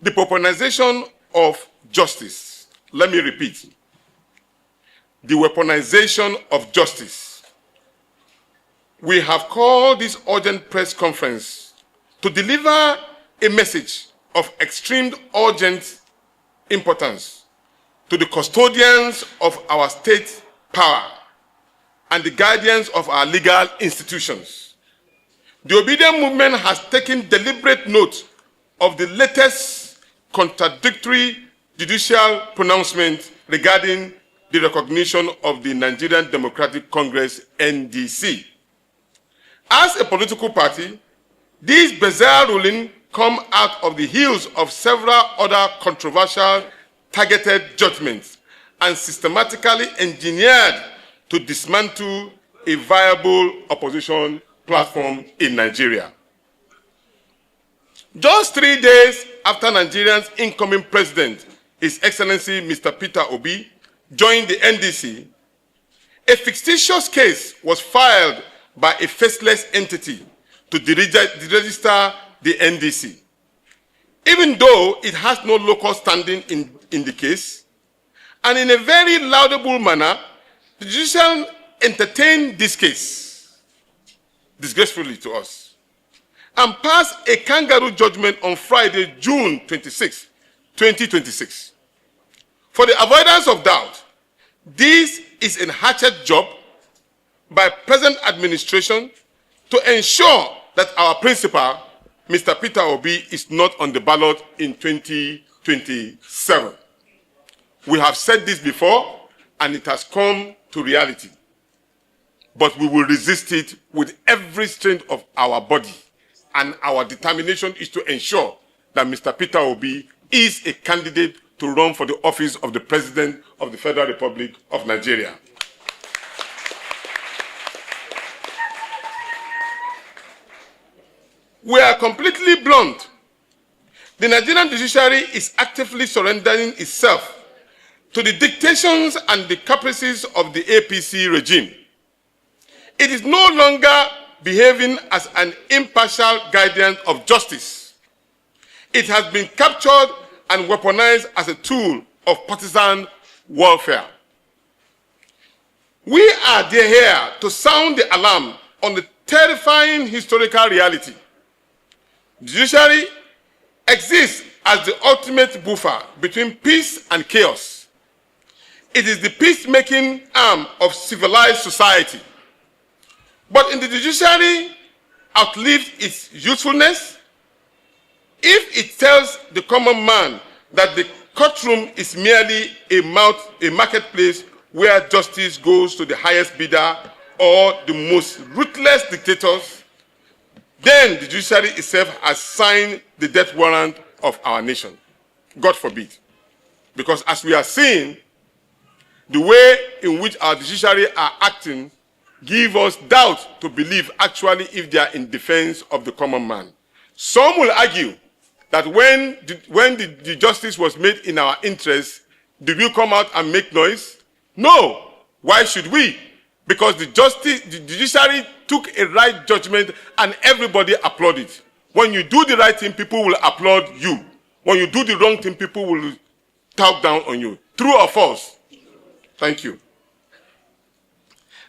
The weaponization of justice. Let me repeat. The weaponization of justice. We have called this urgent press conference to deliver a message of extreme urgent importance to the custodians of our state power and the guardians of our legal institutions. The Obident movement has taken deliberate note of the latest contradictory judicial pronouncement regarding the recognition of the Nigerian Democratic Congress, NDC. As a political party, these bizarre rulings come out of the heels of several other controversial targeted judgments and systematically engineered to dismantle a viable opposition platform in Nigeria. Just 3 days after Nigeria's incoming president, His Excellency Mr. Peter Obi, joined the NDC, a fictitious case was filed by a faceless entity to deregister the NDC. Even though it has no local standing in the case, and in a very laudable manner, the judicial entertained this case, disgracefully to us, and passed a kangaroo judgment on Friday, June 26, 2026. For the avoidance of doubt, this is a hatchet job by present administration to ensure that our principal, Mr. Peter Obi, is not on the ballot in 2027. We have said this before, and it has come to reality. But we will resist it with every strength of our body, and our determination is to ensure that Mr. Peter Obi is a candidate to run for the office of the President of the Federal Republic of Nigeria. We are completely blunt. The Nigerian judiciary is actively surrendering itself to the dictations and the caprices of the APC regime. It is no longer behaving as an impartial guardian of justice. It has been captured and weaponized as a tool of partisan warfare. We are here to sound the alarm on the terrifying historical reality. The judiciary exists as the ultimate buffer between peace and chaos. It is the peacemaking arm of civilized society. But in the judiciary outlived its usefulness, if it tells the common man that the courtroom is merely a marketplace where justice goes to the highest bidder or the most ruthless dictators, then the judiciary itself has signed the death warrant of our nation. God forbid. Because as we are seeing, the way in which our judiciary are acting give us doubt to believe actually if they are in defense of the common man. Some will argue that when the justice was made in our interest, did we come out and make noise? No. Why should we? Because the judiciary took a right judgment and everybody applauded. When you do the right thing, people will applaud you. When you do the wrong thing, people will talk down on you. True or false? Thank you.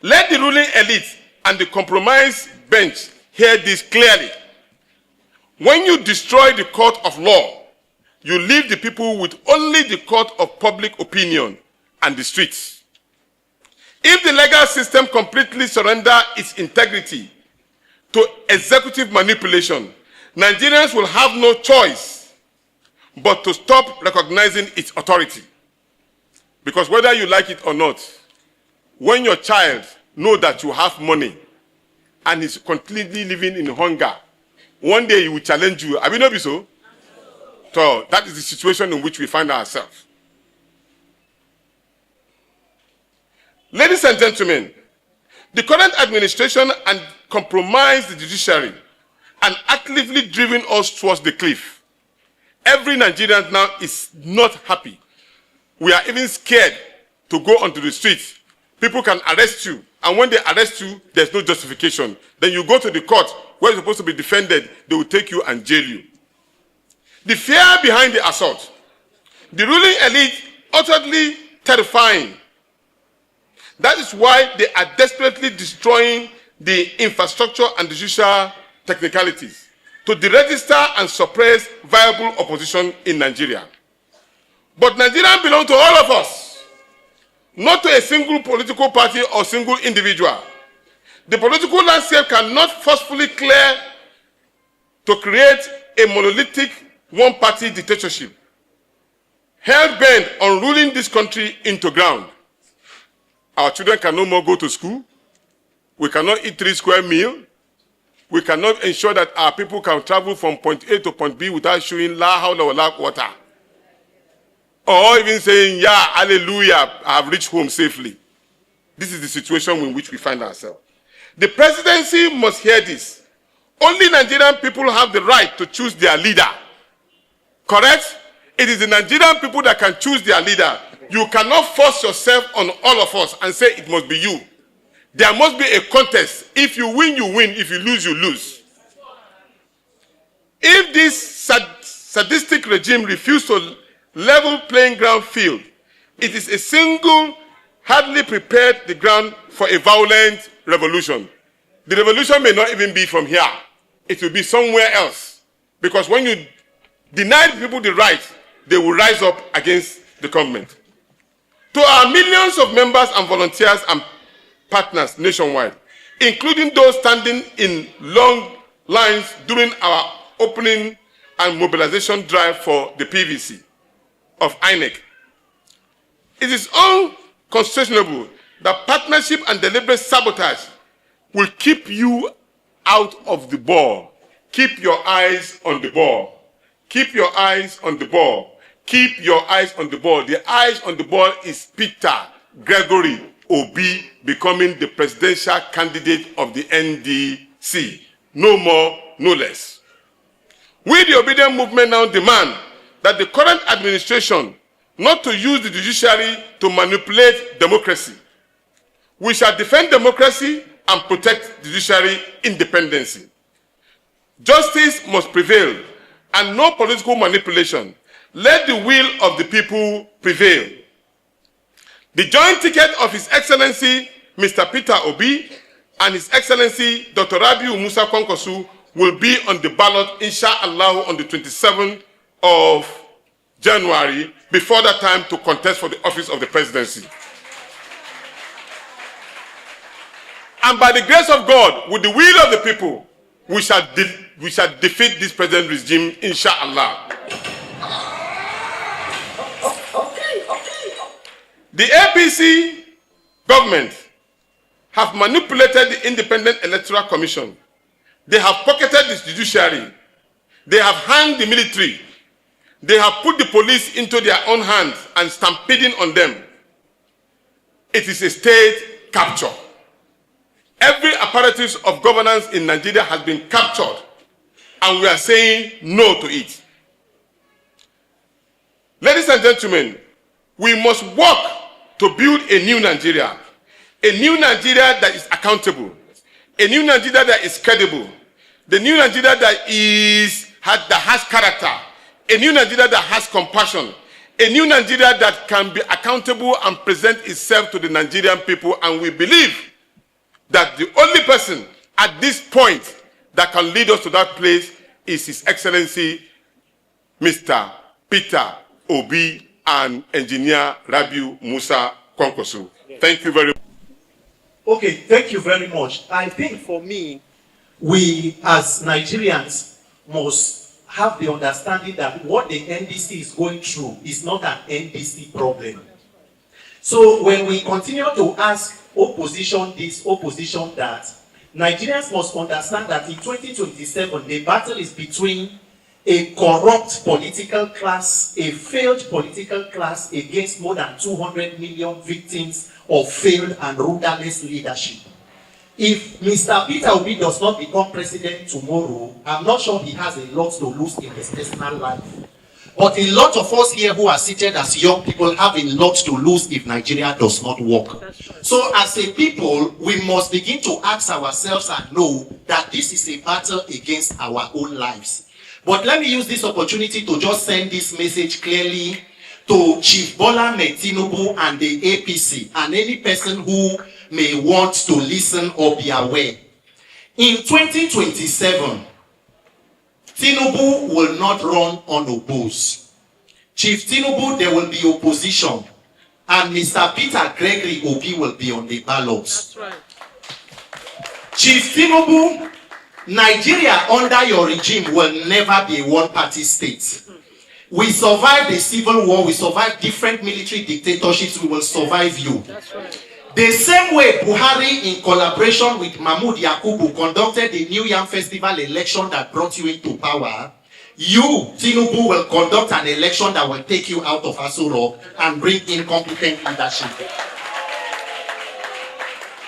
Let the ruling elite and the compromise bench hear this clearly. When you destroy the court of law, you leave the people with only the court of public opinion and the streets. If the legal system completely surrenders its integrity to executive manipulation, Nigerians will have no choice but to stop recognizing its authority. Because whether you like it or not, when your child knows that you have money and is completely living in hunger, one day he will challenge you. Have you not been so? So that is the situation in which we find ourselves. Ladies and gentlemen, the current administration and compromised the judiciary and actively driven us towards the cliff. Every Nigerian now is not happy. We are even scared to go onto the streets. People can arrest you, and when they arrest you, there's no justification. Then you go to the court where you're supposed to be defended, they will take you and jail you. The fear behind the assault, the ruling elite utterly terrifying. That is why they are desperately destroying the infrastructure and the judicial technicalities to deregister and suppress viable opposition in Nigeria. But Nigerians belong to all of us, not to a single political party or single individual. The political landscape cannot forcefully clear to create a monolithic one-party dictatorship, hell-bent on ruling this country into ground. Our children can no more go to school. We cannot eat 3 square meals. We cannot ensure that our people can travel from point A to point B without showing la hawla wa la quwwata. Or even saying, yeah, hallelujah, I have reached home safely. This is the situation in which we find ourselves. The presidency must hear this. Only Nigerian people have the right to choose their leader. Correct? It is the Nigerian people that can choose their leader. You cannot force yourself on all of us and say it must be you. There must be a contest. If you win, you win. If you lose, you lose. If this sadistic regime refuses to level playing ground field, it is a single, hardly prepared the ground for a violent revolution. The revolution may not even be from here. It will be somewhere else. Because when you deny people the right, they will rise up against the government. To our millions of members and volunteers and partners nationwide, including those standing in long lines during our opening and mobilization drive for the PVC of INEC, it is unquestionable that partnership and deliberate sabotage will keep you out of the ball. Keep your eyes on the ball. Keep your eyes on the ball. Keep your eyes on the ball. The eyes on the ball is Peter Gregory Obi becoming the presidential candidate of the NDC. No more, no less. We, the Obident movement, now demand that the current administration not to use the judiciary to manipulate democracy. We shall defend democracy and protect judiciary independence. Justice must prevail and no political manipulation. Let the will of the people prevail. The joint ticket of His Excellency Mr. Peter Obi and His Excellency Dr. Rabiu Musa Kwankoso will be on the ballot, inshallah, on the 27th of January, before that time to contest for the office of the presidency. And by the grace of God, with the will of the people, we shall defeat this present regime, inshallah. The APC government have manipulated the Independent Electoral Commission. They have pocketed the judiciary. They have hanged the military. They have put the police into their own hands and stampeding on them. It is a state capture. Every apparatus of governance in Nigeria has been captured, and we are saying no to it. Ladies and gentlemen, we must work to build a new Nigeria. A new Nigeria that is accountable. A new Nigeria that is credible. The new Nigeria that has character. A new Nigeria that has compassion. A new Nigeria that can be accountable and present itself to the Nigerian people. And we believe that the only person at this point that can lead us to that place is His Excellency Mr. Peter Obi and Engineer Rabiu Musa Kwankoso. Thank you very much. Okay, thank you very much. I think for me, we as Nigerians must have the understanding that what the NDC is going through is not an NDC problem. So when we continue to ask opposition this, opposition that, Nigerians must understand that in 2027, the battle is between a corrupt political class, a failed political class against more than 200 million victims of failed and rudderless leadership. If Mr. Peter Obi does not become president tomorrow, I'm not sure he has a lot to lose in his personal life. But a lot of us here who are seated as young people have a lot to lose if Nigeria does not work. So as a people, we must begin to ask ourselves and know that this is a battle against our own lives. But let me use this opportunity to just send this message clearly to Chief Bola Tinubu and the APC and any person who may want to listen or be aware. In 2027, Tinubu will not run unopposed. Chief Tinubu, there will be opposition. And Mr. Peter Gregory Obi will be on the ballots. That's right. Chief Tinubu, Nigeria under your regime will never be a one-party state. We survived the civil war, we survived different military dictatorships, we will survive you. That's right. The same way Buhari, in collaboration with Mahmoud Yakubu, conducted the New Yam Festival election that brought you into power, you, Tinubu, will conduct an election that will take you out of Aso Rock and bring in competent leadership.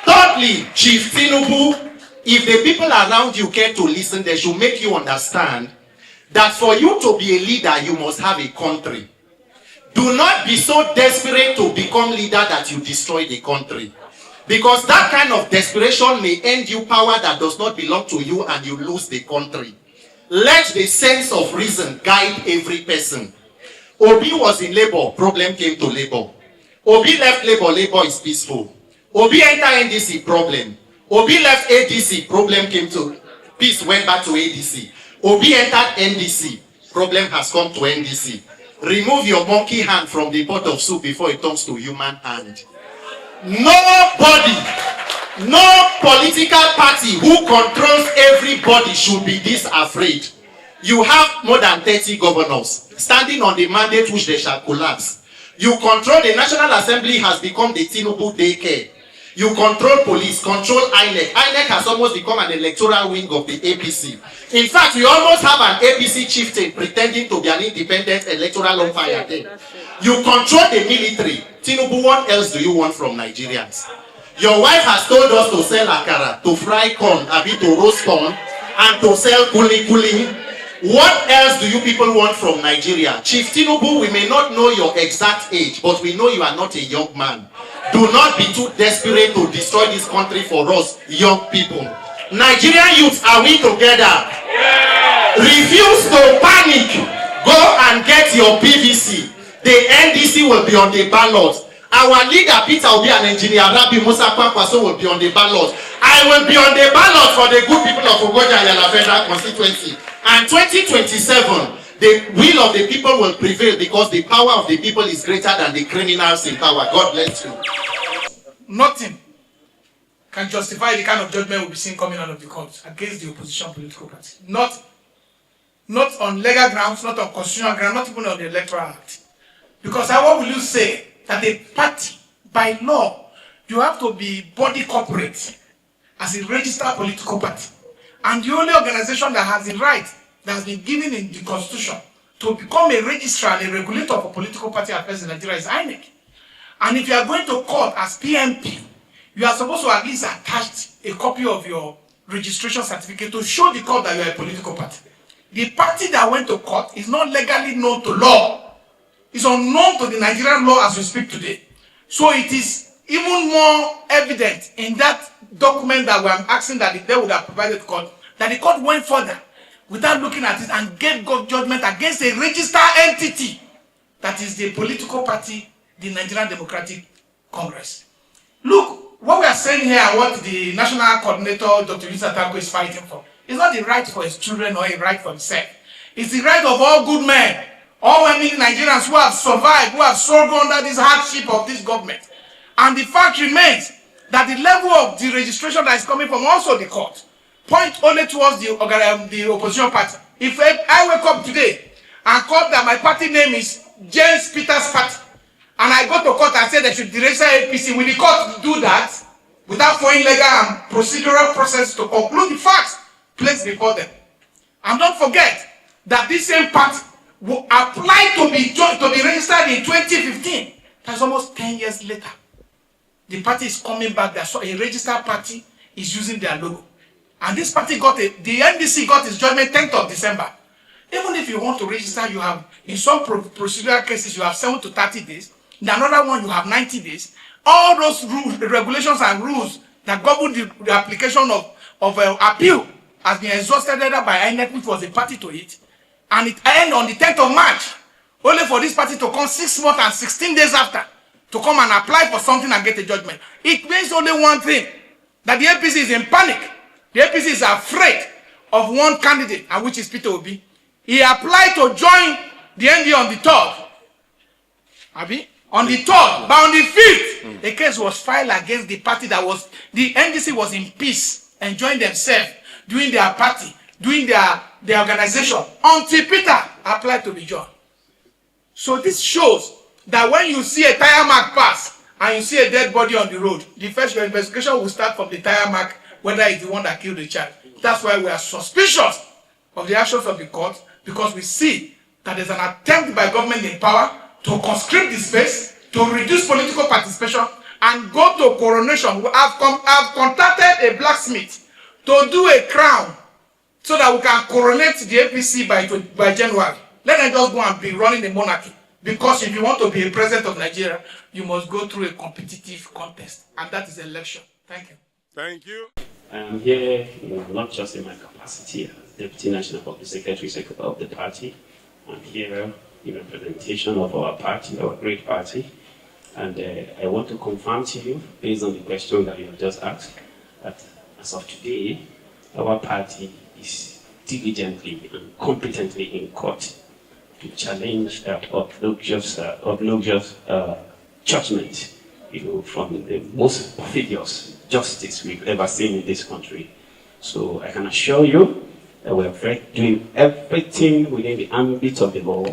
Thirdly, Chief Tinubu, if the people around you care to listen, they should make you understand that for you to be a leader, you must have a country. Do not be so desperate to become leader that you destroy the country. Because that kind of desperation may end you power that does not belong to you and you lose the country. Let the sense of reason guide every person. Obi was in labor, problem came to labor. Obi left labor, labor is peaceful. Obi entered NDC, problem. Obi left ADC, problem came to, peace went back to ADC. Obi entered NDC, problem has come to NDC. Remove your monkey hand from the pot of soup before it turns to human hand. Nobody, no political party who controls everybody should be this afraid. You have more than 30 governors standing on the mandate which they shall collapse. You control the National Assembly has become the Tinubu daycare. You control police, control INEC. INEC has almost become an electoral wing of the APC. In fact, we almost have an APC chieftain pretending to be an independent electoral umpire there. You control the military. Tinubu, what else do you want from Nigerians? Your wife has told us to sell akara, to fry corn, to roast corn, and to sell kuli. What else do you people want from Nigeria? Chief Tinubu, we may not know your exact age, but we know you are not a young man. Do not be too desperate to destroy this country for us, young people. Nigerian youths, are we together? Yeah. Refuse to panic. Go and get your PVC. The NDC will be on the ballot. Our leader, Peter Obi and Engineer Rabi Musa Kwankoso will be on the ballot. I will be on the ballot for the good people of Ogoja Yala Federal constituency. And 2027, the will of the people will prevail because the power of the people is greater than the criminals in power. God bless you. Nothing can justify the kind of judgment we'll be seeing coming out of the court against the opposition political party. Not on legal grounds, not on constitutional grounds, not even on the Electoral Act. Because what will you say that a party, by law, you have to be body corporate as a registered political party. And the only organization that has the right, that has been given in the constitution, to become a registrar and a regulator of a political party affairs in Nigeria is INEC. And if you are going to court as PMP, you are supposed to at least attach a copy of your registration certificate to show the court that you are a political party. The party that went to court is not legally known to law. It's unknown to the Nigerian law as we speak today. So it is even more evident in that document that we are asking that they would have provided to court, that the court went further without looking at it and gave God judgment against a registered entity that is the political party, the Nigerian Democratic Congress. Look, what we are saying here, what the national coordinator, Dr. Yusa Tako, is fighting for, is not the right for his children or a right for himself. It's the right of all good men, all many Nigerians who have survived, who have struggled under this hardship of this government. And the fact remains that the level of the registration that is coming from also the court point only towards the opposition party. If I wake up today and call that my party name is James Peter's Party, and I go to court and say they should register APC, will the court do that without following legal and procedural process to conclude the facts placed before them? And don't forget that this same party will apply to be registered in 2015. That's almost 10 years later. The party is coming back there, so a registered party is using their logo. And this party the NDC got its judgment 10th of December. Even if you want to register, you have, in some procedural cases, you have 7 to 30 days. In another one, you have 90 days. All those rules, the regulations and rules that govern the application of appeal has been exhausted either by INEC, which was a party to it, and it ended on the 10th of March, only for this party to come 6 months and 16 days after to come and apply for something and get a judgment. It means only one thing, that the APC is in panic. The APC is afraid of one candidate, and which is Peter Obi. He applied to join the ND on the 3rd. Abi? On the 3rd, but on the 5th, a case was filed against the party that was, the NDC was in peace, enjoying themselves, doing their party, doing their organization, until Peter applied to be joined. So this shows that when you see a tire mark pass and you see a dead body on the road, the first investigation will start from the tire mark, whether it's the one that killed the child. That's why we are suspicious of the actions of the court, because we see that there's an attempt by government in power to conscript the space, to reduce political participation, and go to coronation. We have contacted a blacksmith to do a crown so that we can coronate the APC by January. Let them just go and be running the monarchy. Because if you want to be a president of Nigeria, you must go through a competitive contest, and that is election. Thank you. Thank you. I am here, not just in my capacity as Deputy National Public Secretary of the party. I'm here in representation of our party, our great party. And I want to confirm to you, based on the question that you have just asked, that as of today, our party is diligently and competently in court to challenge that obnoxious judgment, from the most perfidious justice we've ever seen in this country. So I can assure you that we are doing everything within the ambit of the law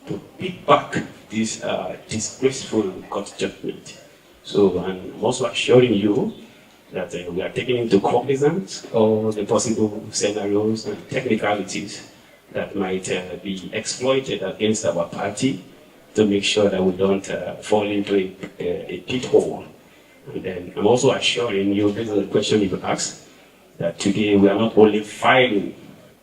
to beat back this disgraceful court judgment. So I'm also assuring you that we are taking into cognizance all the possible scenarios and technicalities that might be exploited against our party to make sure that we don't fall into a pit hole. And then I'm also assuring you, based on the question you asked, that today we are not only filing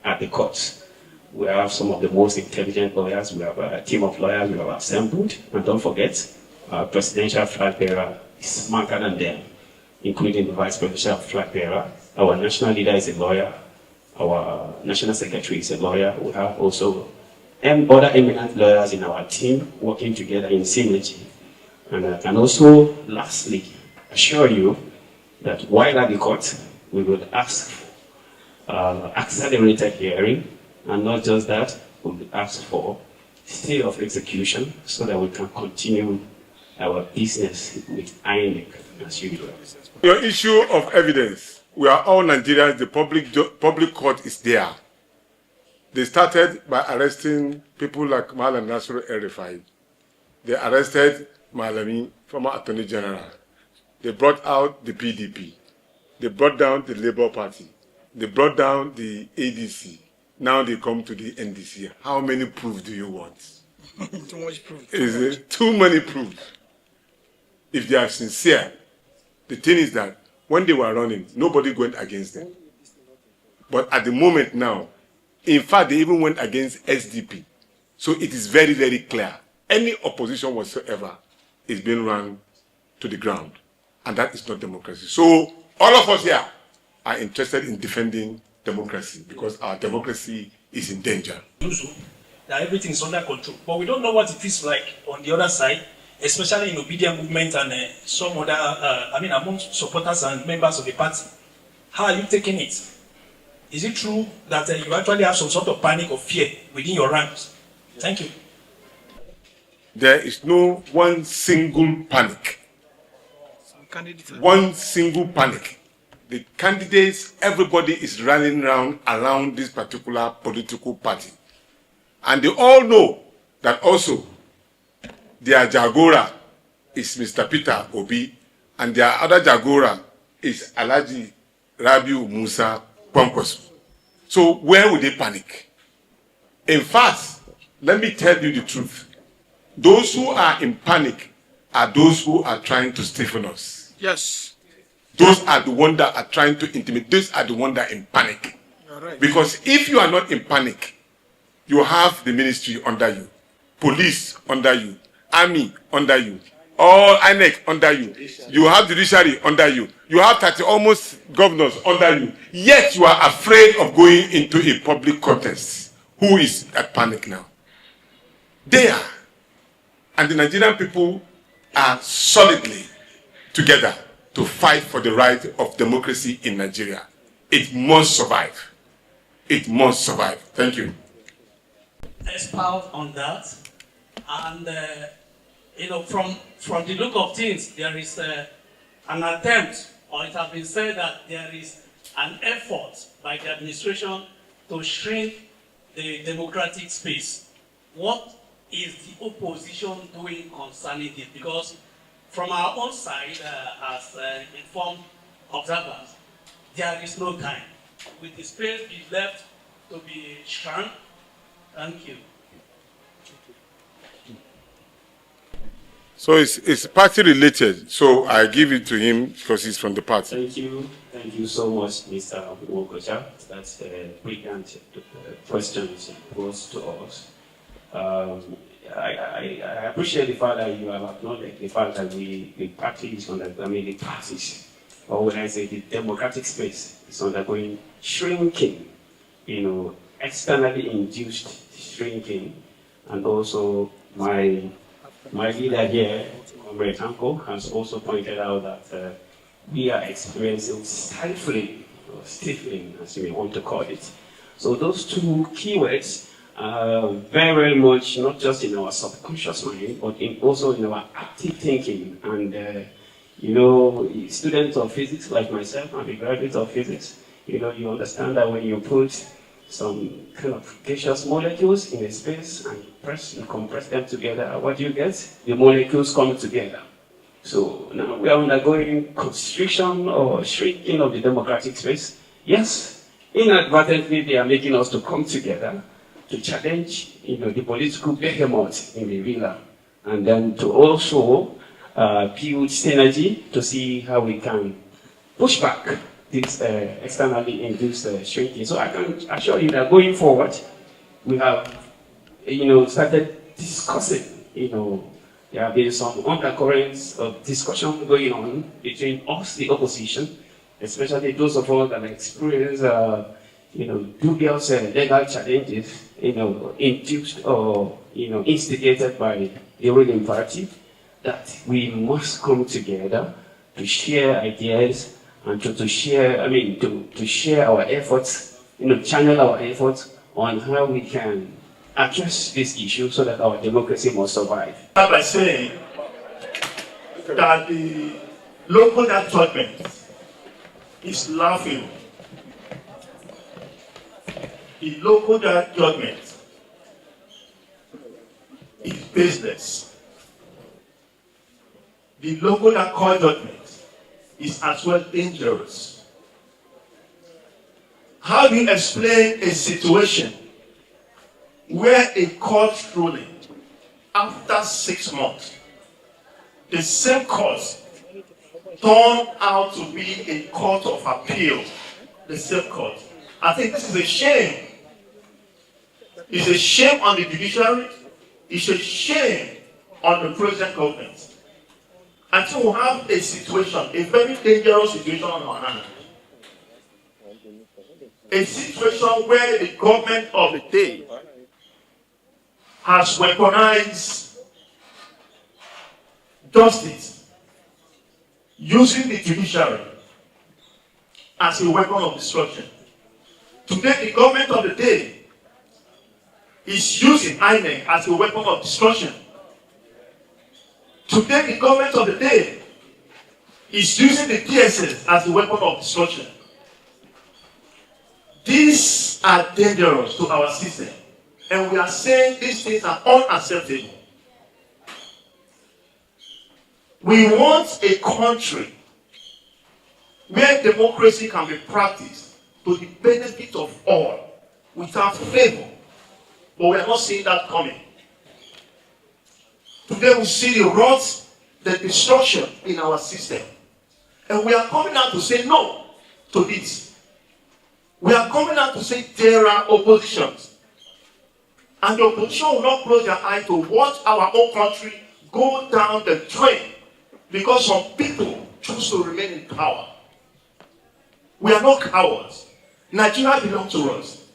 at the courts. We have some of the most intelligent lawyers. We have a team of lawyers we have assembled. And don't forget, our presidential flag bearer is smarter than them, including the vice presidential flag bearer. Our national leader is a lawyer. Our national secretary is a lawyer. We have also other eminent lawyers in our team working together in synergy. And I can also, lastly, assure you that while at the court, we will ask for accelerated hearing, and not just that, we will ask for stay of execution so that we can continue our business with INEC as usual. Your issue of evidence. We are all Nigerians, the public court is there. They started by arresting people like Malam Nasru El-Rufai. They arrested Malami, former Attorney General. They brought out the PDP. They brought down the Labour Party. They brought down the ADC. Now they come to the NDC. How many proofs do you want? Too much proof. Is it too many proofs? If they are sincere, the thing is that when they were running, nobody went against them. But at the moment now, in fact, they even went against SDP. So it is very, very clear. Any opposition whatsoever is being run to the ground. And that is not democracy. So all of us here are interested in defending democracy because our democracy is in danger. That everything is under control. But we don't know what it is like on the other side, especially in Obident movement and some other, among supporters and members of the party. How are you taking it? Is it true that you actually have some sort of panic or fear within your ranks? Thank you. There is no one single panic. One single panic. The candidates, everybody is running around this particular political party. And they all know that also their Jagora is Mr. Peter Obi, and their other Jagora is Alhaji Rabiu Musa Kwankoso. So where would they panic? In fact, let me tell you the truth. Those who are in panic are those who are trying to stiffen us. Yes. Those are the ones that are trying to intimidate. Those are the ones that are in panic. Right. Because if you are not in panic, you have the ministry under you, police under you, army under you, all INEC under you. You have the judiciary under you. You have 30 almost governors under you. Yet you are afraid of going into a public contest. who is at panic now. They are. And the Nigerian people are solidly together to fight for the right of democracy in Nigeria. It must survive. It must survive. Thank you. Expound on that. And, from the look of things, there is an attempt, or it has been said that there is an effort by the administration to shrink the democratic space. What is the opposition doing concerning this? Because from our own side, as informed observers, there is no time. With the space be left to be shrunk. Thank you. So it's party related. So I give it to him because he's from the party. Thank you. Thank you so much, Mr. Wokocha. That's a brilliant question posed to us. I appreciate the fact that you have acknowledged the fact that the party is undergoing, the parties, or when I say the democratic space is undergoing shrinking, externally induced shrinking, and also my leader here, Comrade Anko, has also pointed out that we are experiencing stifling, or stifling, as you may want to call it. So those two keywords are very much not just in our subconscious mind, but also in our active thinking. And students of physics like myself, I'm a graduate of physics, you understand that when you put some kind of gaseous molecules in a space and you compress them together, what do you get? The molecules come together. So now we are undergoing constriction or shrinking of the democratic space. Yes, inadvertently they are making us to come together to challenge the political behemoth in the villa, and then to also build synergy to see how we can push back this externally induced shrinking. So I can assure you that going forward, we have, started discussing, there have been some undercurrents of discussion going on between us, the opposition, especially those of us that experience, dubious legal challenges, induced or, instigated by the ruling party, that we must come together to share ideas and to share, to share our efforts, channel our efforts on how we can address this issue so that our democracy must survive. By saying that the local judgment is laughing. The local judgment is baseless. The local court judgment is as well dangerous. How do you explain a situation where a court ruling, after 6 months, the same court turned out to be a court of appeal, the same court? I think this is a shame. It's a shame on the judiciary. It's a shame on the present government. And so we have a situation, a very dangerous situation on our hands. A situation where the government of the day has weaponized justice, using the judiciary as a weapon of destruction. Today, the government of the day is using INEC as a weapon of destruction. Today, the government of the day is using the DSS as a weapon of destruction. These are dangerous to our system. And we are saying these things are unacceptable. We want a country where democracy can be practiced to the benefit of all without favor. But we are not seeing that coming. Today we see the rot, the destruction in our system. And we are coming out to say no to this. We are coming out to say there are oppositions. And the opposition will not close their eye to watch our own country go down the drain because some people choose to remain in power. We are not cowards. Nigeria belongs to us.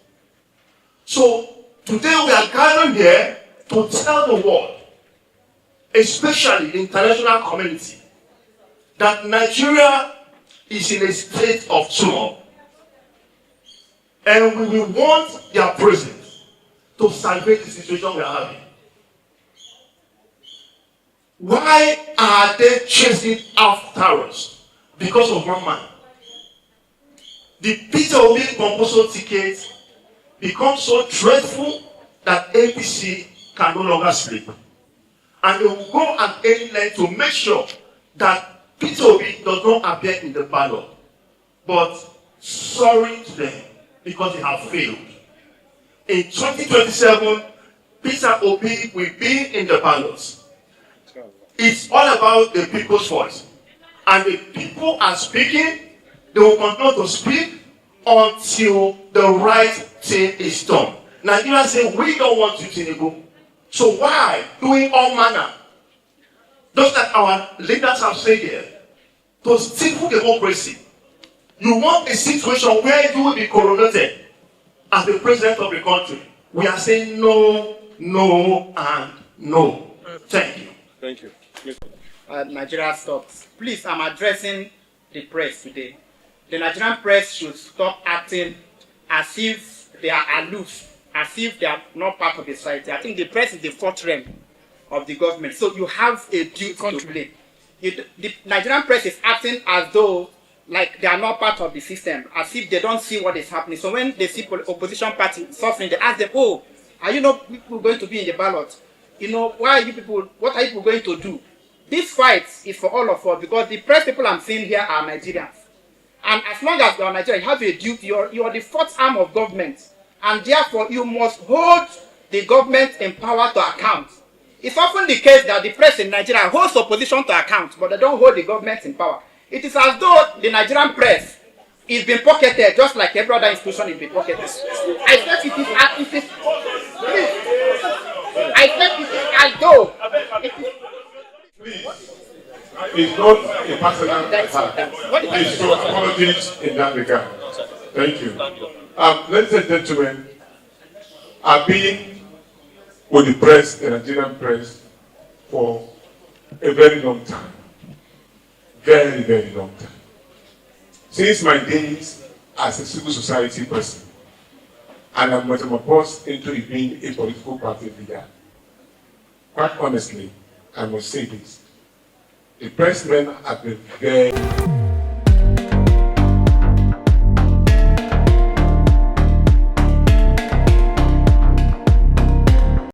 So Today we are gathering here to tell the world, especially the international community, that Nigeria is in a state of turmoil. And we will want their presence to salvage the situation we are having. Why are they chasing after us? Because of one man. The Peter Obi Kwankoso ticket becomes so dreadful that APC can no longer sleep. And they will go at any length to make sure that Peter Obi does not appear in the ballot. But sorry to them, because they have failed. In 2027, Peter Obi will be in the ballots. It's all about the people's voice. And the people are speaking, they will continue to speak until the right thing is done. Nigeria say, we don't want you, Tinubu. So why doing all manner? Just like our leaders have said here, to stifle democracy. You want a situation where you will be coronated as the president of the country. We are saying no, no, and no. Thank you. Thank you. Nigeria stops. Please, I'm addressing the press today. The Nigerian press should stop acting as if they are aloof, as if they are not part of the society. I think the press is the fourth realm of the government. So you have a duty to play. The Nigerian press is acting as though like they are not part of the system, as if they don't see what is happening. So when they see opposition party suffering, they ask them, oh, are you not people going to be in the ballot? You know, why are you people, what are you people going to do? This fight is for all of us because the press people I'm seeing here are Nigerians. And as long as you are Nigerian, you have a duty, you are the fourth arm of government. And therefore, you must hold the government in power to account. It's often the case that the press in Nigeria holds opposition to account, but they don't hold the government in power. It is as though the Nigerian press is being pocketed, just like every other institution is being pocketed. I said it is as though it is. It's not a personal attack. Please, so apologies in that regard. Thank you. Ladies and gentlemen, I've been with the press, the Nigerian press, for a very long time. Very, very long time. Since my days as a civil society person, and I'm metamorphosed into being a political party leader. Quite honestly, I must say this. The pressmen have been very